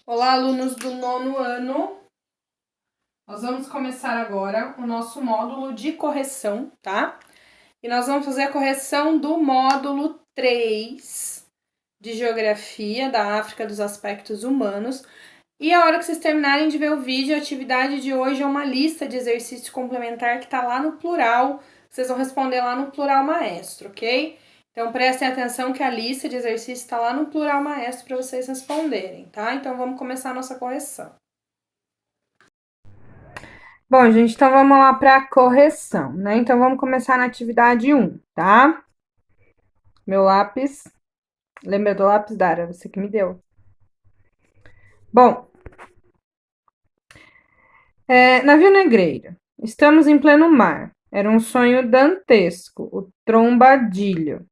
Olá, alunos do nono ano. Nós vamos começar agora o nosso módulo de correção, tá? E nós vamos fazer a correção do módulo 3 de Geografia da África dos Aspectos Humanos. E a hora que vocês terminarem de ver o vídeo, a atividade de hoje é uma lista de exercício complementar que tá lá no plural. Vocês vão responder lá no plural maestro, ok? Então prestem atenção que a lista de exercícios está lá no plural maestro para vocês responderem, tá? Então vamos começar a nossa correção. Bom, gente, então vamos lá para a correção, né? Então vamos começar na atividade 1, tá? Meu lápis. Lembra do lápis, Dara? Você que me deu. Bom, navio negreiro. Estamos em pleno mar. Era um sonho dantesco, o trombadilho,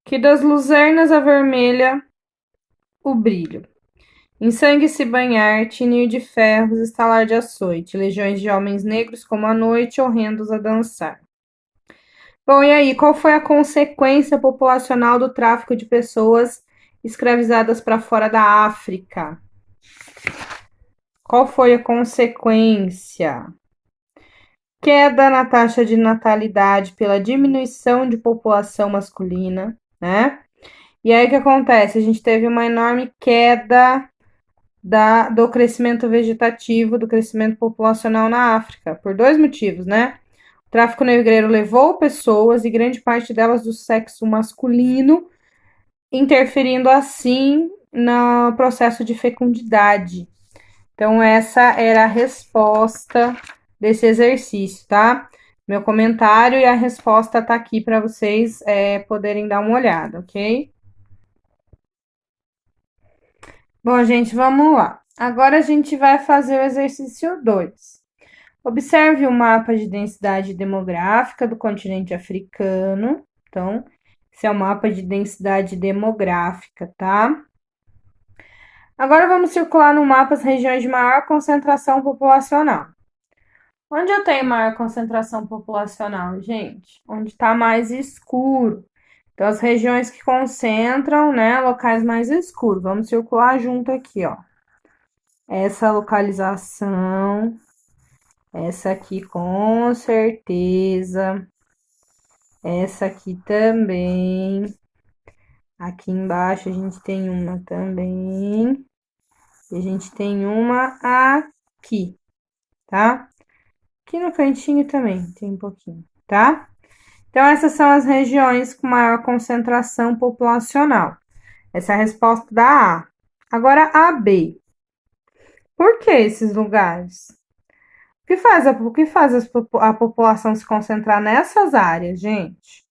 que das luzernas avermelha o brilho. Em sangue se banhar, tinir de ferros, estalar de açoite, legiões de homens negros como a noite, horrendos a dançar. Bom, e aí, qual foi a consequência populacional do tráfico de pessoas escravizadas para fora da África? Qual foi a consequência? Queda na taxa de natalidade pela diminuição de população masculina, né? E aí o que acontece? A gente teve uma enorme queda do crescimento vegetativo, do crescimento populacional na África, por dois motivos, né? O tráfico negreiro levou pessoas, e grande parte delas do sexo masculino, interferindo assim no processo de fecundidade. Então, essa era a resposta desse exercício, tá? Meu comentário e a resposta tá aqui para vocês poderem dar uma olhada, ok? Bom, gente, vamos lá. Agora a gente vai fazer o exercício 2. Observe o mapa de densidade demográfica do continente africano. Então, esse é o mapa de densidade demográfica, tá? Agora vamos circular no mapa as regiões de maior concentração populacional. Onde eu tenho maior concentração populacional, gente? Onde está mais escuro. Então, as regiões que concentram, né, locais mais escuros. Vamos circular junto aqui, ó. Essa localização, essa aqui com certeza, essa aqui também. Aqui embaixo a gente tem uma também. E a gente tem uma aqui, tá? Aqui no cantinho também tem um pouquinho, tá? Então, essas são as regiões com maior concentração populacional. Essa é a resposta da A. Agora, a B. Por que esses lugares? O que faz a população se concentrar nessas áreas, gente?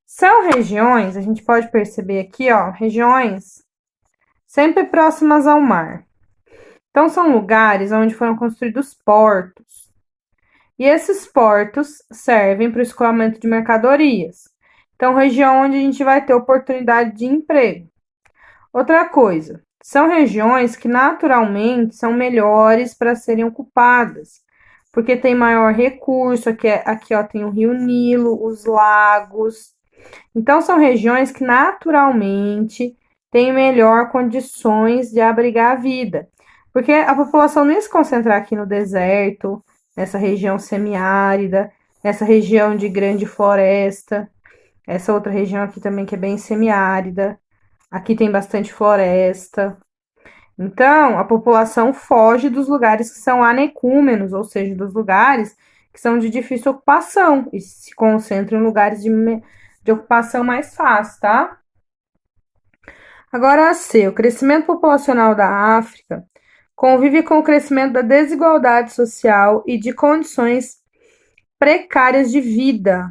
São regiões, a gente pode perceber aqui, ó, regiões sempre próximas ao mar. Então, são lugares onde foram construídos portos. E esses portos servem para o escoamento de mercadorias. Então, região onde a gente vai ter oportunidade de emprego. Outra coisa, são regiões que naturalmente são melhores para serem ocupadas, porque tem maior recurso, aqui ó, tem o Rio Nilo, os lagos. Então, são regiões que naturalmente têm melhor condições de abrigar a vida, porque a população não ia se concentrar aqui no deserto, nessa região semiárida, nessa região de grande floresta, essa outra região aqui também que é bem semiárida. Aqui tem bastante floresta. Então, a população foge dos lugares que são anecúmenos, ou seja, dos lugares que são de difícil ocupação e se concentra em lugares de ocupação mais fácil, tá? Agora, a C. O crescimento populacional da África convive com o crescimento da desigualdade social e de condições precárias de vida.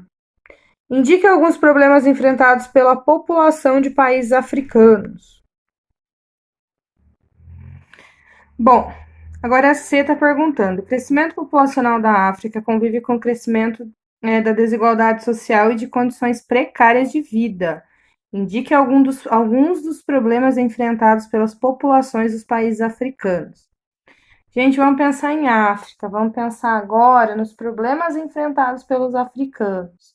Indique alguns problemas enfrentados pela população de países africanos. Bom, agora a C está perguntando: o crescimento populacional da África convive com o crescimento da desigualdade social e de condições precárias de vida. Indique alguns dos problemas enfrentados pelas populações dos países africanos. Gente, vamos pensar em África, vamos pensar agora nos problemas enfrentados pelos africanos.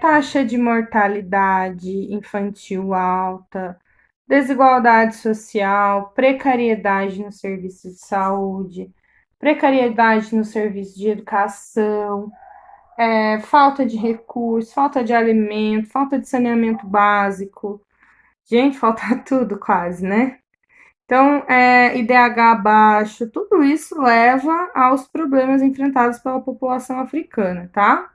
Taxa de mortalidade infantil alta, desigualdade social, precariedade no serviço de saúde, precariedade no serviço de educação, falta de recursos, falta de alimento, falta de saneamento básico. Gente, falta tudo quase, né? Então, IDH baixo, tudo isso leva aos problemas enfrentados pela população africana, tá?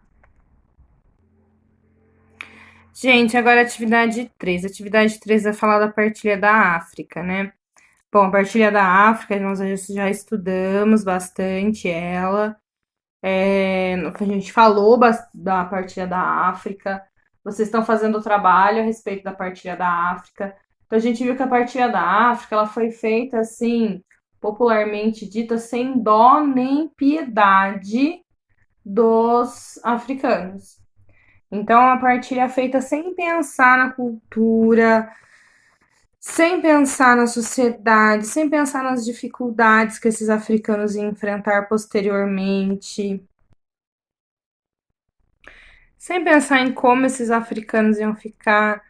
Gente, agora atividade 3. Atividade 3 vai falar da partilha da África, né? Bom, a partilha da África, nós já estudamos bastante ela. A gente falou da partilha da África. Vocês estão fazendo o trabalho a respeito da partilha da África. Então, a gente viu que a partilha da África ela foi feita assim, popularmente dita, sem dó nem piedade dos africanos. Então, a partilha é feita sem pensar na cultura, sem pensar na sociedade, sem pensar nas dificuldades que esses africanos iam enfrentar posteriormente, sem pensar em como esses africanos iam ficar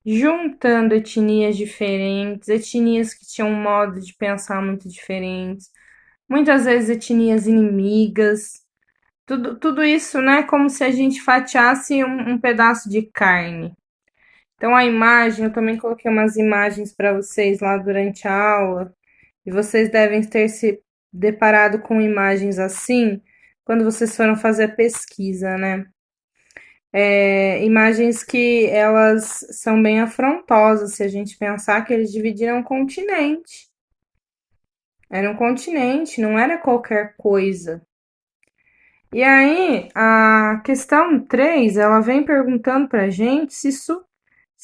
juntando etnias diferentes, etnias que tinham um modo de pensar muito diferentes, muitas vezes etnias inimigas. Tudo isso, né, como se a gente fatiasse um pedaço de carne. Então, a imagem, eu também coloquei umas imagens para vocês lá durante a aula, e vocês devem ter se deparado com imagens assim quando vocês foram fazer a pesquisa, né? Imagens que elas são bem afrontosas se a gente pensar que eles dividiram um continente. Era um continente, não era qualquer coisa. E aí, a questão 3 ela vem perguntando pra gente se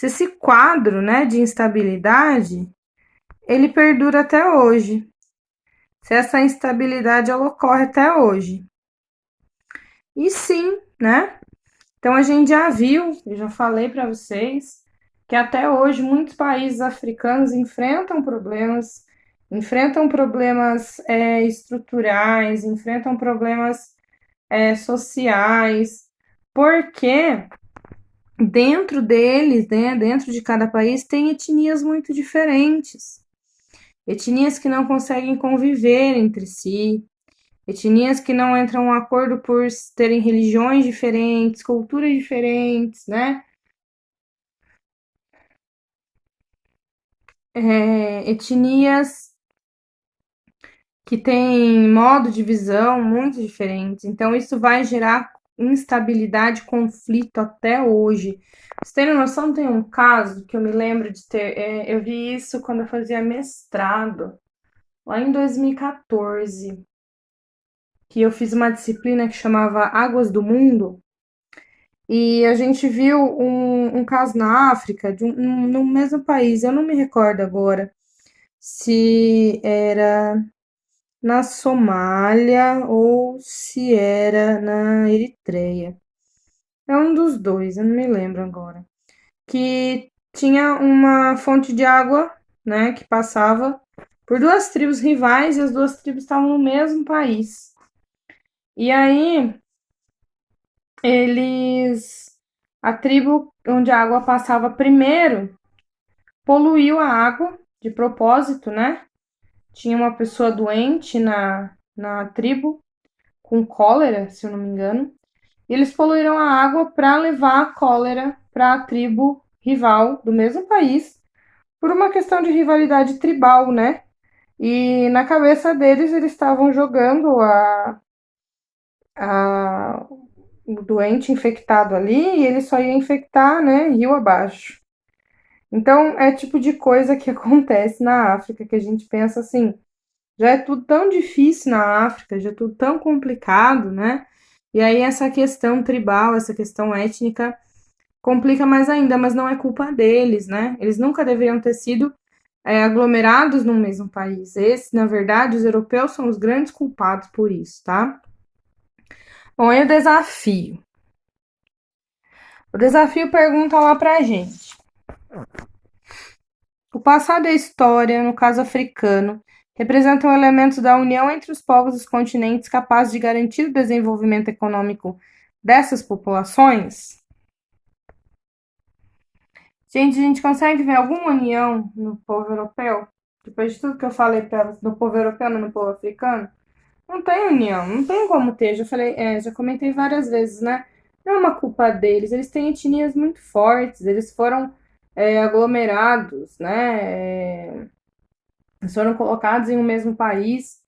esse quadro, né, de instabilidade, ele perdura até hoje. Se essa instabilidade ela ocorre até hoje. E sim, né? Então a gente já viu, eu já falei para vocês, que até hoje muitos países africanos enfrentam problemas estruturais, enfrentam problemas sociais, porque dentro deles, né, dentro de cada país, tem etnias muito diferentes. Etnias que não conseguem conviver entre si, etnias que não entram em um acordo por terem religiões diferentes, culturas diferentes, né? Etnias que têm modo de visão muito diferentes. Então, isso vai gerar instabilidade, conflito até hoje. Vocês terem noção, tem um caso que eu me lembro de ter. Eu vi isso quando eu fazia mestrado, lá em 2014, que eu fiz uma disciplina que chamava Águas do Mundo. E a gente viu um caso na África, no mesmo país, eu não me recordo agora se era na Somália ou se era na Eritreia. É um dos dois, eu não me lembro agora. Que tinha uma fonte de água, né, que passava por duas tribos rivais e as duas tribos estavam no mesmo país. E aí, a tribo onde a água passava primeiro poluiu a água de propósito, né? Tinha uma pessoa doente na tribo com cólera, se eu não me engano. E eles poluíram a água para levar a cólera para a tribo rival do mesmo país, por uma questão de rivalidade tribal, né? E na cabeça deles, eles estavam jogando a, o doente infectado ali e ele só ia infectar, né, rio abaixo. Então, é tipo de coisa que acontece na África que a gente pensa assim, já é tudo tão difícil na África, já é tudo tão complicado, né? E aí essa questão tribal, essa questão étnica complica mais ainda, mas não é culpa deles, né? Eles nunca deveriam ter sido aglomerados no mesmo país. Esse, na verdade, os europeus são os grandes culpados por isso, tá? Bom, aí o desafio. O desafio pergunta lá pra gente. O passado e a história, no caso africano, representam elementos da união entre os povos dos continentes capazes de garantir o desenvolvimento econômico dessas populações? Gente, a gente consegue ver alguma união no povo europeu? Depois de tudo que eu falei no povo europeu, não no povo africano? Não tem união, não tem como ter. Já falei, já comentei várias vezes, né? Não é uma culpa deles, eles têm etnias muito fortes, eles foram aglomerados, né? Eles foram colocados em um mesmo país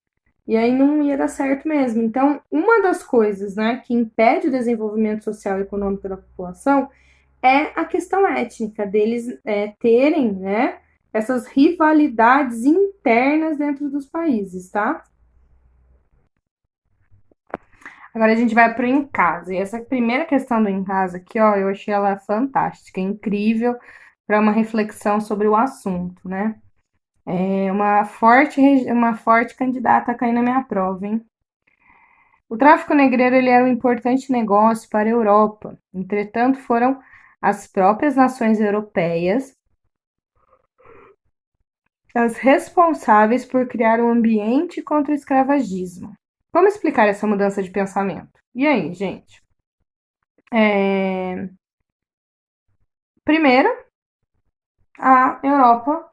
e aí não ia dar certo mesmo. Então, uma das coisas, né, que impede o desenvolvimento social e econômico da população é a questão étnica, deles terem, né, essas rivalidades internas dentro dos países, tá? Agora a gente vai pro em casa. E essa primeira questão do em casa aqui, ó, eu achei ela fantástica, incrível para uma reflexão sobre o assunto, né? É uma forte candidata a cair na minha prova, hein? O tráfico negreiro ele era um importante negócio para a Europa. Entretanto, foram as próprias nações europeias as responsáveis por criar um ambiente contra o escravagismo. Como explicar essa mudança de pensamento? E aí, gente? É... Primeiro, a Europa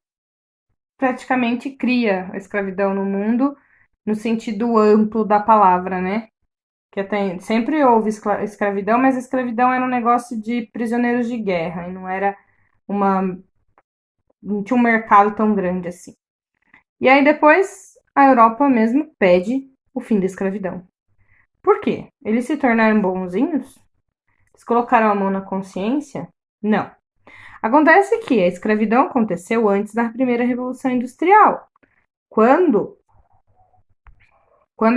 praticamente cria a escravidão no mundo no sentido amplo da palavra, né? Que até sempre houve escravidão, mas a escravidão era um negócio de prisioneiros de guerra e não era uma não tinha um mercado tão grande assim. E aí depois a Europa mesmo pede o fim da escravidão. Por quê? Eles se tornaram bonzinhos? Eles colocaram a mão na consciência? Não. Acontece que a escravidão aconteceu antes da primeira Revolução Industrial, quando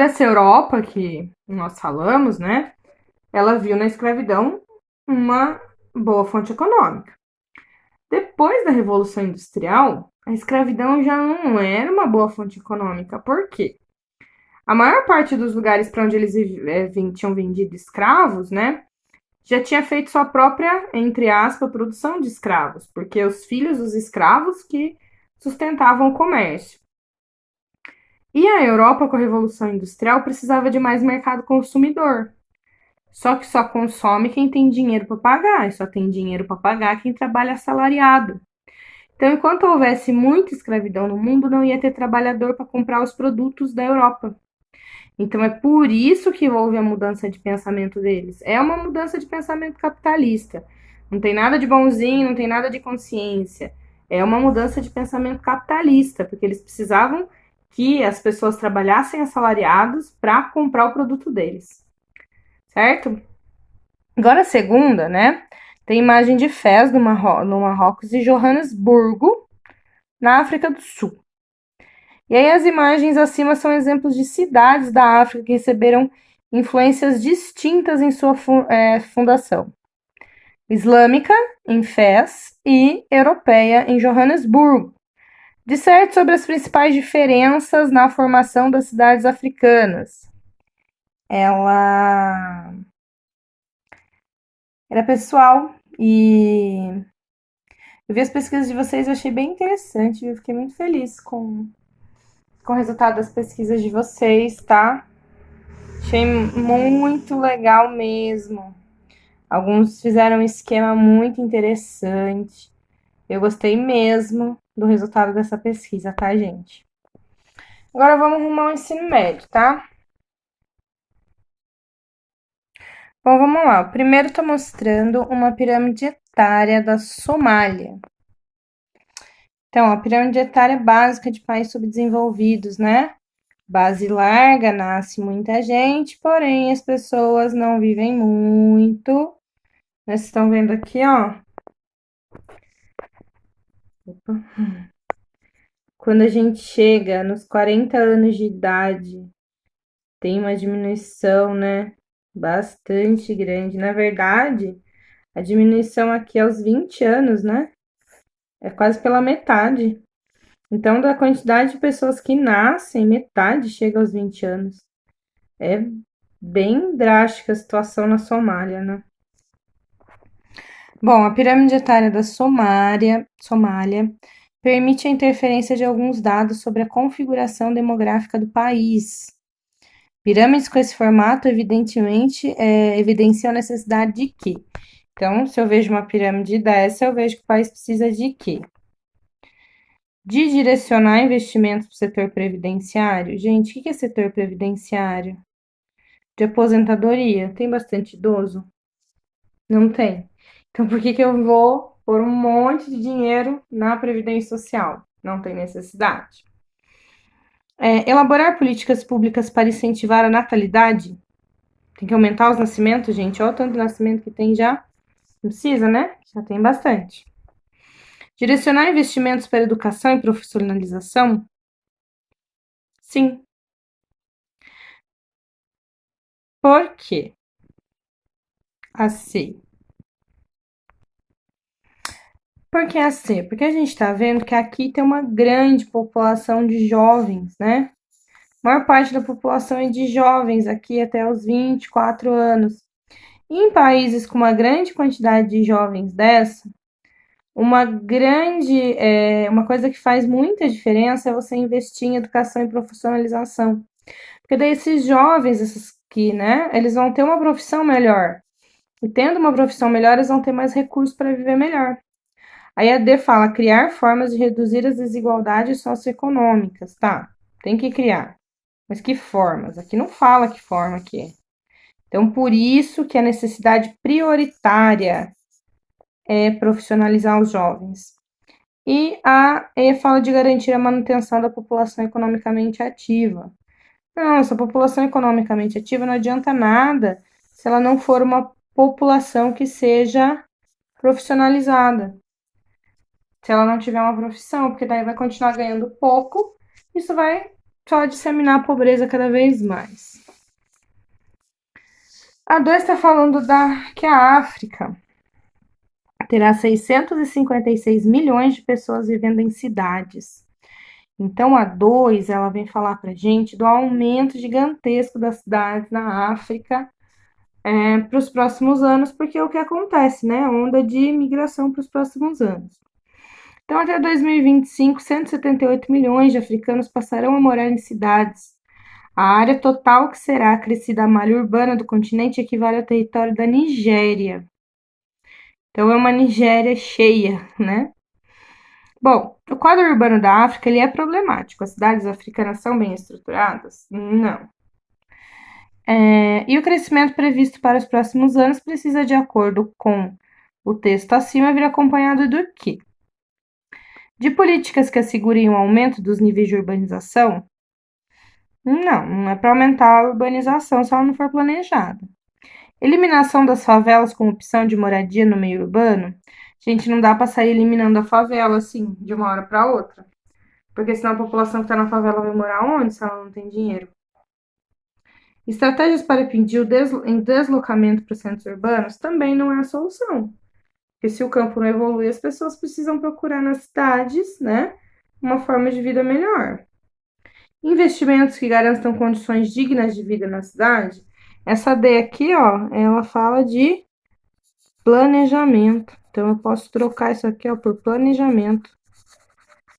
essa Europa que nós falamos, né, ela viu na escravidão uma boa fonte econômica. Depois da Revolução Industrial, a escravidão já não era uma boa fonte econômica. Por quê? A maior parte dos lugares para onde eles tinham vendido escravos, né, já tinha feito sua própria, entre aspas, produção de escravos, porque os filhos dos escravos que sustentavam o comércio. E a Europa, com a Revolução Industrial, precisava de mais mercado consumidor. Só que só consome quem tem dinheiro para pagar, e só tem dinheiro para pagar quem trabalha assalariado. Então, enquanto houvesse muita escravidão no mundo, não ia ter trabalhador para comprar os produtos da Europa. Então, é por isso que houve a mudança de pensamento deles. É uma mudança de pensamento capitalista. Não tem nada de bonzinho, não tem nada de consciência. É uma mudança de pensamento capitalista, porque eles precisavam que as pessoas trabalhassem assalariados para comprar o produto deles. Certo? Agora a segunda, né? Tem imagem de Fez, no Marrocos, e Joanesburgo, na África do Sul. E aí as imagens acima são exemplos de cidades da África que receberam influências distintas em sua fundação. Islâmica, em Fez, e europeia, em Joanesburgo. Disserte sobre as principais diferenças na formação das cidades africanas. Ela era pessoal e eu vi as pesquisas de vocês e achei bem interessante. Eu fiquei muito feliz com o resultado das pesquisas de vocês, tá? Achei muito legal mesmo. Alguns fizeram um esquema muito interessante. Eu gostei mesmo do resultado dessa pesquisa, tá, gente? Agora vamos arrumar o ensino médio, tá? Bom, vamos lá. O primeiro tá mostrando uma pirâmide etária da Somália. Então, a pirâmide etária básica de países subdesenvolvidos, né? Base larga, nasce muita gente, porém as pessoas não vivem muito. Vocês estão vendo aqui, ó. Quando a gente chega nos 40 anos de idade, tem uma diminuição, né? Bastante grande. Na verdade, a diminuição aqui é aos 20 anos, né? É quase pela metade. Então, da quantidade de pessoas que nascem, metade chega aos 20 anos. É bem drástica a situação na Somália, né? Bom, a pirâmide etária da Somália permite a interferência de alguns dados sobre a configuração demográfica do país. Pirâmides com esse formato, evidentemente, evidenciam a necessidade de que Então, se eu vejo uma pirâmide dessa, eu vejo que o país precisa de quê? De direcionar investimentos para o setor previdenciário. Gente, o que é setor previdenciário? De aposentadoria. Tem bastante idoso? Não tem. Então, por que que eu vou pôr um monte de dinheiro na Previdência Social? Não tem necessidade. Elaborar políticas públicas para incentivar a natalidade. Tem que aumentar os nascimentos, gente. Olha o tanto de nascimento que tem já. Não precisa, né? Já tem bastante. Direcionar investimentos para educação e profissionalização? Sim. Por quê? Assim. Por que assim? Porque a gente está vendo que aqui tem uma grande população de jovens, né? A maior parte da população é de jovens, aqui até os 24 anos. E em países com uma grande quantidade de jovens dessa, uma coisa que faz muita diferença é você investir em educação e profissionalização. Porque daí esses jovens, esses que, né, eles vão ter uma profissão melhor. E tendo uma profissão melhor, eles vão ter mais recursos para viver melhor. Aí a D fala criar formas de reduzir as desigualdades socioeconômicas. Tá, tem que criar. Mas que formas? Aqui não fala que forma que é. Então, por isso que a necessidade prioritária é profissionalizar os jovens. E a E fala de garantir a manutenção da população economicamente ativa. Não, essa população economicamente ativa não adianta nada se ela não for uma população que seja profissionalizada. Se ela não tiver uma profissão, porque daí vai continuar ganhando pouco, isso vai só disseminar a pobreza cada vez mais. A 2 está falando que a África terá 656 milhões de pessoas vivendo em cidades. Então, a 2 ela vem falar para a gente do aumento gigantesco das cidades na África para os próximos anos, porque é o que acontece, né? Onda de migração para os próximos anos. Então, até 2025, 178 milhões de africanos passarão a morar em cidades. A área total que será acrescida à malha urbana do continente equivale ao território da Nigéria. Então, é uma Nigéria cheia, né? Bom, o quadro urbano da África ele é problemático. As cidades africanas são bem estruturadas? Não. E o crescimento previsto para os próximos anos precisa, de acordo com o texto acima, vir acompanhado do quê? De políticas que assegurem o aumento dos níveis de urbanização? Não é para aumentar a urbanização se ela não for planejada. Eliminação das favelas com opção de moradia no meio urbano? Gente, não dá para sair eliminando a favela assim, de uma hora para outra. Porque senão a população que está na favela vai morar onde se ela não tem dinheiro? Estratégias para impedir o deslocamento para os centros urbanos também não é a solução. Porque se o campo não evolui, as pessoas precisam procurar nas cidades, né, uma forma de vida melhor. Investimentos que garantam condições dignas de vida na cidade. Essa D aqui, ó, ela fala de planejamento. Então, eu posso trocar isso aqui, ó, por planejamento.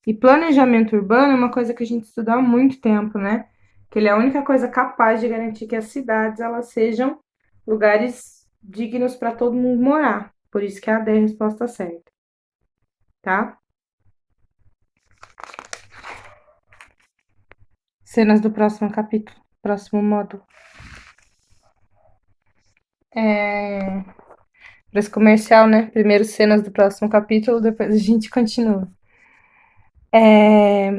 E planejamento urbano é uma coisa que a gente estuda há muito tempo, né? Que ele é a única coisa capaz de garantir que as cidades elas sejam lugares dignos para todo mundo morar. Por isso que a D é a resposta certa, tá? Cenas do próximo capítulo, próximo módulo. Para esse comercial, né? Primeiro cenas do próximo capítulo, depois a gente continua.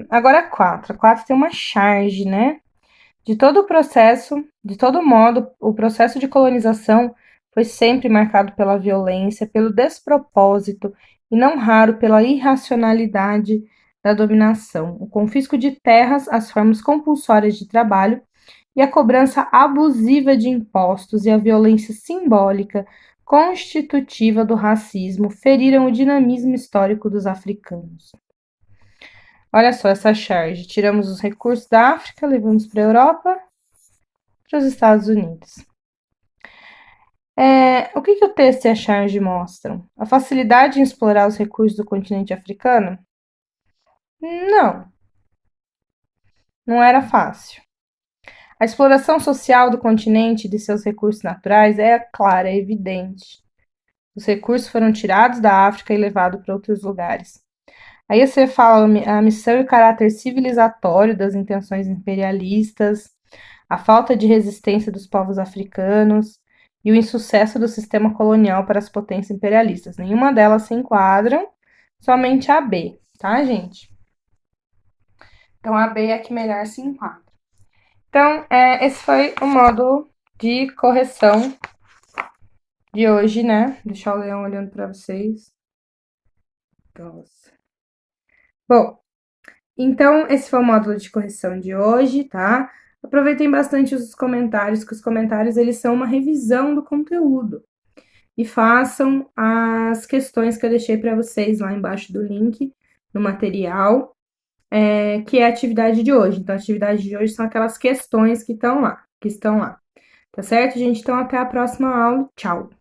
Agora a 4. A 4 tem uma charge, né? De todo o processo, de todo modo, o processo de colonização foi sempre marcado pela violência, pelo despropósito e, não raro, pela irracionalidade da dominação. O confisco de terras, as formas compulsórias de trabalho e a cobrança abusiva de impostos e a violência simbólica constitutiva do racismo feriram o dinamismo histórico dos africanos. Olha só essa charge. Tiramos os recursos da África, levamos para a Europa, para os Estados Unidos. O que o texto e a charge mostram? A facilidade em explorar os recursos do continente africano? Não, não era fácil. A exploração social do continente e de seus recursos naturais é clara, é evidente. os recursos foram tirados da África e levados para outros lugares. Aí você fala a missão e o caráter civilizatório das intenções imperialistas, a falta de resistência dos povos africanos e o insucesso do sistema colonial para as potências imperialistas. Nenhuma delas se enquadram, somente a B, tá, gente? Então, a B é a que melhor se enquadra. Então, esse foi o módulo de correção de hoje, né? Deixar o leão olhando para vocês. Nossa. Bom, então esse foi o módulo de correção de hoje, tá? Aproveitem bastante os comentários, que os comentários eles são uma revisão do conteúdo. E façam as questões que eu deixei para vocês lá embaixo do link, no material, que é a atividade de hoje. Então, a atividade de hoje são aquelas questões que estão lá, tá certo, gente? Então, até a próxima aula. Tchau!